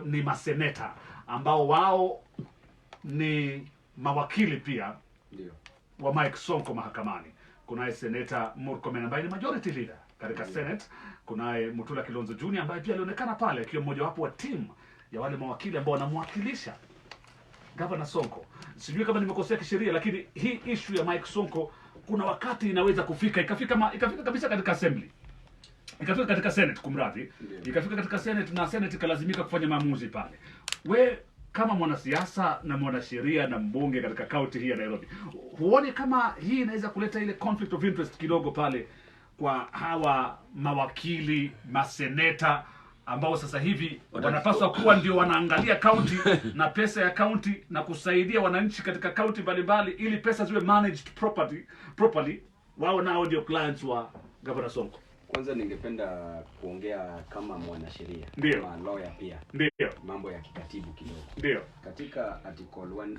ni maseneta ambao wao ni mawakili pia wa Mike Sonko mahakamani. Kunaye Seneta Murkomen ambaye ni majority leader katika Senate. Kunaye Mutula Kilonzo Jr ambaye pia alionekana pale akiwa mmoja wapo wa timu ya wale mawakili ambao wanamwakilisha Governor Sonko. Sijui kama nimekosea kisheria, lakini hii issue ya Mike Sonko kuna wakati inaweza ikafika kabisa katika assembly. Ikafika katika Senate, kumradhi. Ikafika katika Senate na Senate ikalazimika kufanya maamuzi pale. We kama mwanasiasa na mwanasheria na mbunge katika county hii ya Nairobi, huoni kama hii inaweza kuleta ile conflict of interest kidogo pale kwa hawa mawakili, maseneta ambao sasa hivi wanapaswa kuwa ndio wanaangalia county na pesa ya county na kusaidia wananchi katika county mbalimbali ili pesa ziwe managed properly, wao nao ndio clients wa Governor Sonko? Kwanza ningependa kuongea kama mwanasheria, kama lawyer pia. Ndio. Mambo ya kikatibu kidogo. Ndio. Katika article 1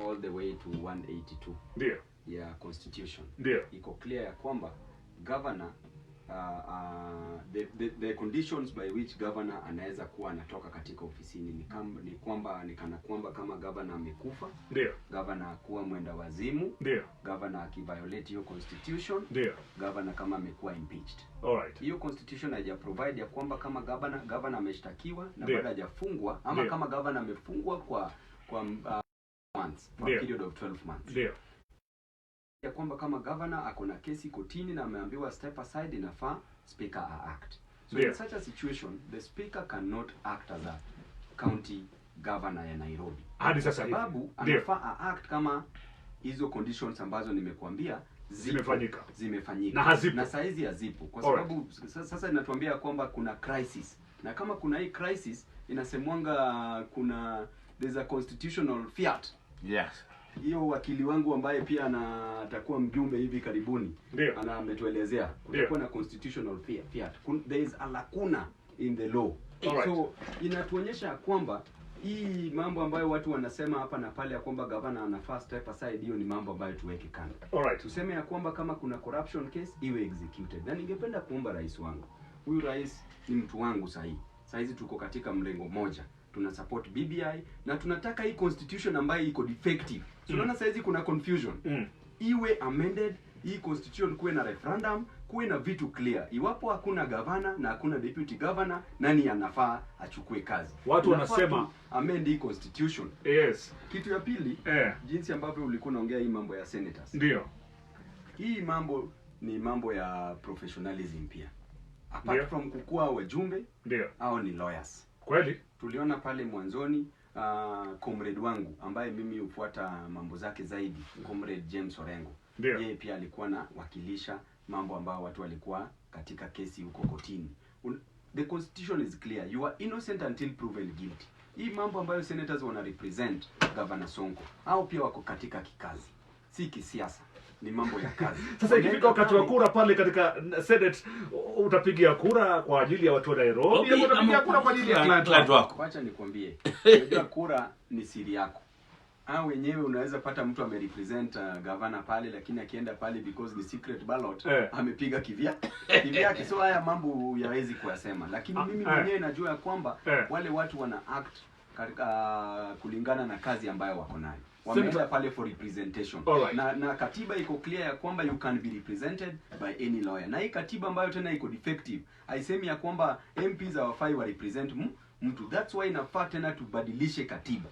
all the way to 182. Ndio. Ya constitution. Ndio. Iko clear ya kwamba governor the conditions by which governor anaweza kuwa anatoka katika ofisini ni kwamba kama governor amekufa, ndio, governor kuwa mwenda wazimu, ndio, governor akiviolate hiyo constitution, ndio, governor kama amekuwa impeached. Alright. Hiyo constitution haija provide ya kwamba kama governor ameshtakiwa na bado hajafungwa ama kama governor amefungwa kwa months, for a period of 12 months. Ndio. Ya kwamba kama governor akona kesi kotini na ameambiwa step aside, inafaa speaker act. So in such a situation, the speaker cannot act as a county governor ya Nairobi. Hadi sasa sababu anafaa act kama hizo conditions ambazo nimekuambia zimefanyika. Na saizi hazipo. Kwa sababu sasa inatuambia kwamba kuna crisis. Na kama kuna hii crisis, inasemwanga there's a constitutional fiat. Yes. Hiyo wakili wangu ambaye pia atakuwa mjumbe hivi karibuni ametuelezea kutakuwa na constitutional fiat. There is a lacuna in the law. So inatuonyesha kwamba hii mambo ambayo watu wanasema hapa na pale ya kwamba governor anafaa step aside, hiyo ni mambo ambayo tuweke kando. Tuseme ya kwamba kama kuna corruption case iwe executed. Na ningependa kuomba rais wangu, huyu rais ni mtu wangu sahihi. Saizi tuko katika mlengo moja. Tuna support BBI na tunataka hii constitution ambayo iko defective. Tunaona saizi kuna confusion. Iwe amended, hii constitution kuwe na referendum, kuwe na vitu clear. Iwapo hakuna governor na hakuna deputy governor, nani anafaa achukue kazi? Watu wanasema amend hii constitution. Yes. Kitu ya pili, jinsi ambavyo ulikuwa unaongea hii mambo ya senators. Ndio. Hii mambo ni mambo ya professionalism pia. Apart from kukua wajumbe, au ni lawyers. Kweli? Tuliona pale mwanzoni comrade wangu ambaye mimi hufuata mambo zake zaidi, comrade James Orengo. Yeye pia alikuwa na wakilisha mambo ambao watu walikuwa katika kesi huko kotini. The constitution is clear. You are innocent until proven guilty. Hii mambo ambayo senators wana represent Governor Sonko, au pia wako katika kikazi, si kisiasa, ni mambo ya kazi. Sasa ikifika wakati wa kura pale katika Senate, utapigia kura kwa ajili ya watu wa Nairobi, au utapigia kura kwa ajili ya client wako? Acha nikwambie, unajua kura ni siri yako. Wenyewe unaweza pata mtu amerepresent governor pale, lakini akienda pale because ni secret ballot, amepiga kivyake. So haya mambo yawezi kuyasema, lakini mimi mwenyewe najua ya kwamba wale watu wana act katika kulingana na kazi ambayo wako nayo. Wameenda pale for representation. Na katiba iko clear ya kwamba you can be represented by any lawyer. Na hii katiba ambayo tena iko defective haisemi ya kwamba MPs hawafai wa represent mtu. That's why inafaa tena tubadilishe katiba.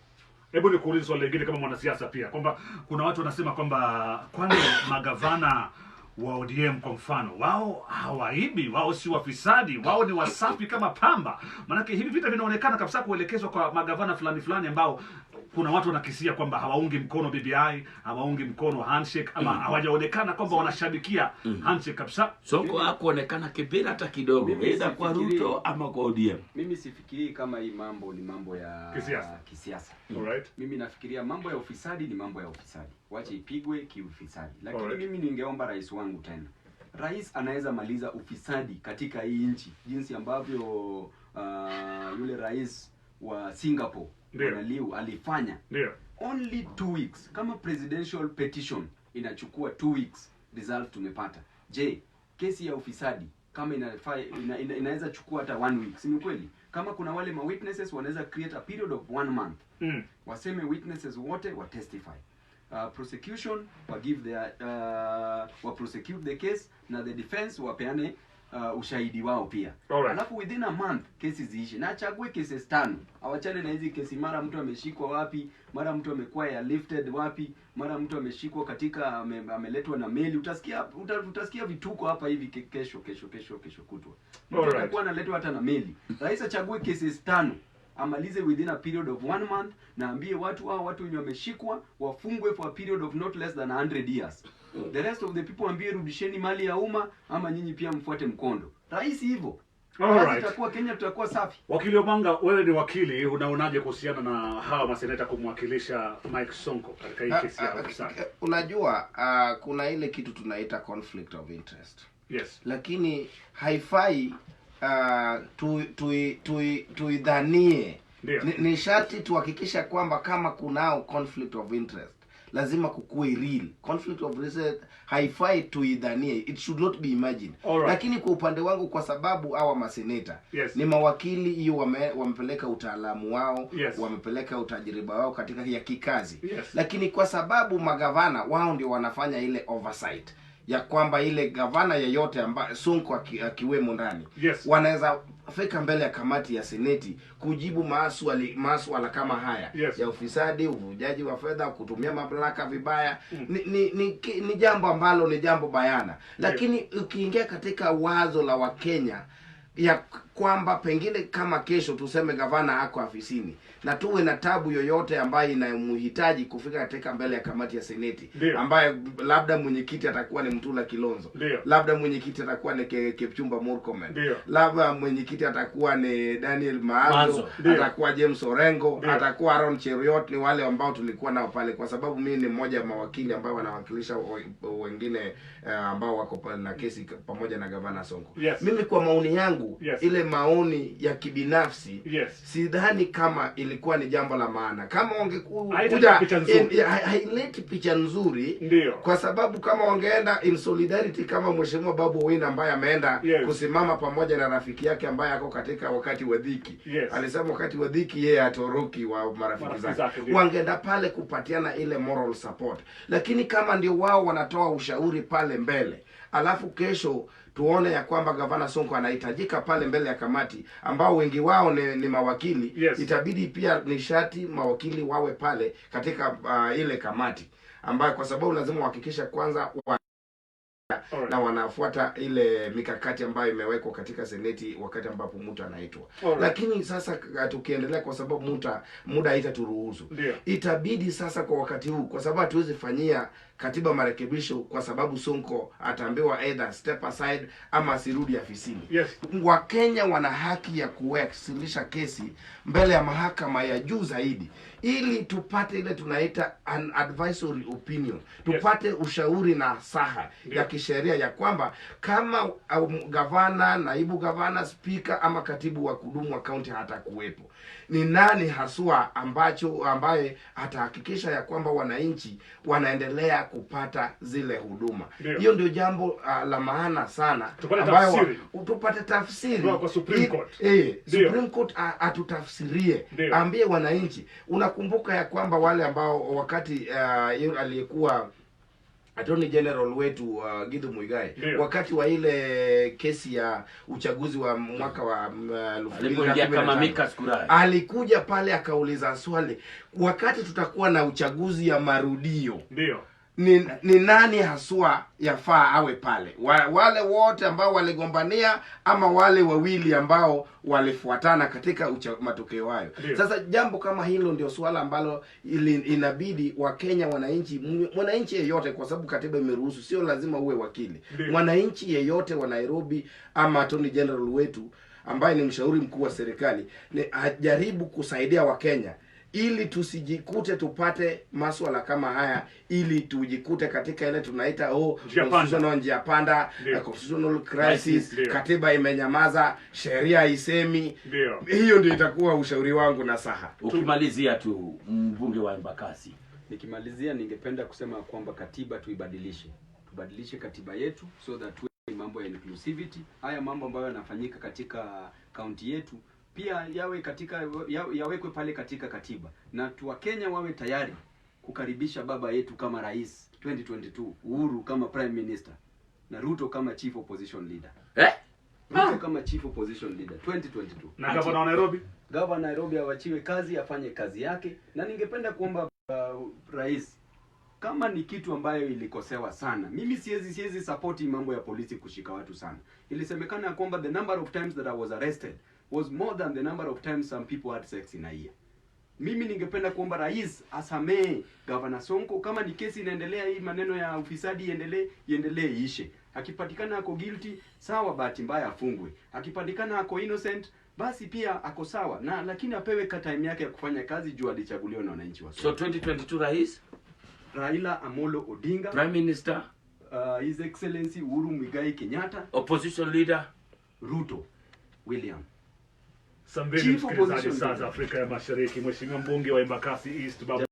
Hebu nikuulize swali lingine kama mwanasiasa pia, kwamba kuna watu wanasema kwamba kwani magavana wa ODM kwa mfano, wao hawaibi, wao si wafisadi, wao ni wasafi kama pamba. Maanake hivi vita vinaonekana kabisa kuelekezwa kwa magavana fulani ambao kuna watu wanakisia kwamba hawaungi mkono BBI, hawaungi mkono handshake, ama hawajaonekana kwamba wanashabikia handshake kabisa. Sonko hakuonekana kibira hata kidogo, aidha kwa Ruto ama kwa ODM. Mimi sifikiri kama hii mambo ni mambo ya kisiasa. Alright. Mimi nafikiria mambo ya ufisadi ni mambo ya ufisadi. Wacha ipigwe kiufisadi. Lakini mimi ningeomba rais wangu tena. Rais anaweza maliza ufisadi katika hii nchi jinsi ambavyo yule rais wa Singapore Liu alifanya. Only 2 weeks. Kama presidential petition inachukua 2 weeks, result tumepata. Je, kesi ya ufisadi kama inaweza chukua hata 1 week, si kweli? kama kuna wale ma witnesses wanaweza create a period of 1 month. Waseme witnesses wote wa testify. Prosecution wa give their wa prosecute the case, na the defense wapeane ushahidi wao pia. Alafu within a month kesi ziishi. Na achague cases 5. Awachane na hizi kesi mara mtu ameshikwa wapi, mara mtu amekuwa ya lifted wapi, mara mtu ameshikwa katika ameletwa na meli. Utasikia vituko hapa hivi kesho kutwa. Mtu atakuwa analetwa hata na meli. Rais achague cases 5. Amalize within a period of 1 month, na ambie watu wenye wameshikwa wafungwe for a period of not less than 100 years. The rest of the people ambie rudisheni mali ya umma, ama nyinyi pia mfuate mkondo. Rahisi hivyo. Tutakuwa Kenya, tutakuwa safi. Wakili Omanga, wewe ni wakili, unaonaje kuhusiana na hawa maseneta kumwakilisha Mike Sonko katika hii kesi ya ufisadi? Unajua kuna ile kitu tunaita conflict of interest. Yes. Lakini haifai tuidhanie. Ni sharti tuhakikisha kwamba kama kunao conflict of interest lazima kukue real. Conflict of interest haifai tuidhanie, it should not be imagined. Lakini kwa upande wangu, kwa sababu hawa maseneta ni mawakili, hiyo wamepeleka utaalamu wao, wamepeleka utajiriba wao katika ya kikazi. Lakini kwa sababu magavana wao ndio wanafanya ile oversight ya kwamba ile gavana yeyote ambaye Sonko akiwemo ndani, wanaweza fika mbele ya kamati ya seneti kujibu maswala kama haya ya ufisadi, uvujaji wa fedha, kutumia mamlaka vibaya. Ni jambo ambalo ni jambo bayana. Lakini ukiingia katika wazo la Wakenya ya kwamba pengine kama kesho tuseme gavana ako afisini na tuwe na tabu yoyote ambayo inamhitaji kufika katika mbele ya kamati ya seneti, ambaye labda mwenyekiti atakuwa ni Mtula Kilonzo, labda mwenyekiti atakuwa ni Kipchumba Murkomen, labda mwenyekiti atakuwa ni Daniel Maazo, atakuwa James Orengo, atakuwa Aaron Cheruiyot. Ni wale ambao tulikuwa nao pale, kwa sababu mimi ni mmoja wa mawakili ambao wanawakilisha wengine ambao wako pale na kesi pamoja na gavana Sonko. Mimi kwa maoni yangu, ile maoni ya kibinafsi, sidhani kama ilikuwa ni jambo la maana. Kama wangekuja haileti picha nzuri, kwa sababu kama wangeenda in solidarity kama mheshimiwa Babu Owino ambaye ameenda kusimama pamoja na rafiki yake ambaye ako katika wakati wa dhiki, alisema wakati wa dhiki yeye atoroki wa marafiki zake, wangeenda pale kupatiana ile moral support. Lakini kama ndio wao wanatoa ushauri pale mbele, alafu kesho tuone ya kwamba gavana Sonko anahitajika pale mbele ya kamati ambao wengi wao ni mawakili, itabidi pia nishati mawakili wawe pale katika ile kamati, ambayo kwa sababu lazima uhakikisha kwanza na wanafuata ile mikakati ambayo imewekwa katika seneti wakati ambapo mtu anaitwa. Lakini sasa tukiendelea, kwa sababu muda haitaturuhusu, itabidi sasa kwa wakati huu, kwa sababu hatuwezi fanyia katiba marekebisho kwa sababu Sonko ataambiwa either step aside ama asirudi afisini. Wakenya wana haki ya kuwasilisha kesi mbele ya mahakama ya juu zaidi, ili tupate ile tunaita an advisory opinion, tupate ushauri na saha ya kisheria ya kwamba kama gavana, naibu gavana, speaker ama katibu wa kudumu wa county hatakuwepo, ni nani haswa ambaye atahakikisha ya kwamba wananchi wanaendelea kupata zile huduma. Hiyo ndio jambo la maana sana, ambayo tupate tafsiri kwa Supreme Court. Supreme Court atutafsirie, ambie wananchi. Unakumbuka ya kwamba wale ambao wakati aliyekuwa Attorney General wetu Githu Muigai, wakati wa ile kesi ya uchaguzi wa mwaka wa 2015 alikuja pale akauliza swali, wakati tutakuwa na uchaguzi ya marudio, ni nani haswa yafaa awe pale? Wale wote ambao waligombania ama wale wawili ambao walifuatana katika matokeo hayo? Sasa jambo kama hilo ndio swala ambalo inabidi Wakenya, mwananchi yeyote, kwa sababu katiba imeruhusu, sio lazima uwe wakili, mwananchi yeyote wa Nairobi ama Attorney General wetu ambaye ni mshauri mkuu wa serikali, ajaribu kusaidia Wakenya ili tusijikute tupate maswala kama haya, ili tujikute katika ile tunaita constitutional njia panda, constitutional crisis, katiba imenyamaza, sheria isemi. Hiyo ndio itakuwa ushauri wangu na saha. Ukimalizia tu mbunge wa Embakasi. Nikimalizia, ningependa kusema kwamba katiba tubadilishe katiba yetu so that mambo ya inclusivity, haya mambo ambayo yanafanyika katika county yetu pia yawekwe pale katika katiba, na Wakenya wawe tayari kukaribisha baba yetu kama rais 2022, Uhuru kama prime minister na Ruto kama chief opposition leader. Ruto kama chief opposition leader 2022. Na gavana wa Nairobi? Gavana Nairobi awachiwe kazi, afanye kazi yake, na ningependa kuomba rais, kama ni kitu ambayo ilikosewa sana, mimi siwezi support mambo ya polisi kushika watu sana. Ilisemekana kwamba the number of times that I was arrested was more than the number of times some people had sex in a year. Mimi ningependa kuomba rais asamee Governor Sonko. Kama ni kesi inaendelea, hii maneno ya ufisadi iendelee ishe. Akipatikana ako guilty, sawa, bahati mbaya afungwe. Akipatikana ako innocent, basi pia ako sawa, na lakini apewe time yake ya kufanya kazi juu alichaguliwa na wananchi wa. So 2022 rais Raila Amolo Odinga, Prime Minister His Excellency Uhuru Muigai Kenyatta, Opposition Leader Ruto William. Sambeni msikilizaji, South Afrika ya Mashariki, Mheshimiwa mbunge wa Embakasi East Babu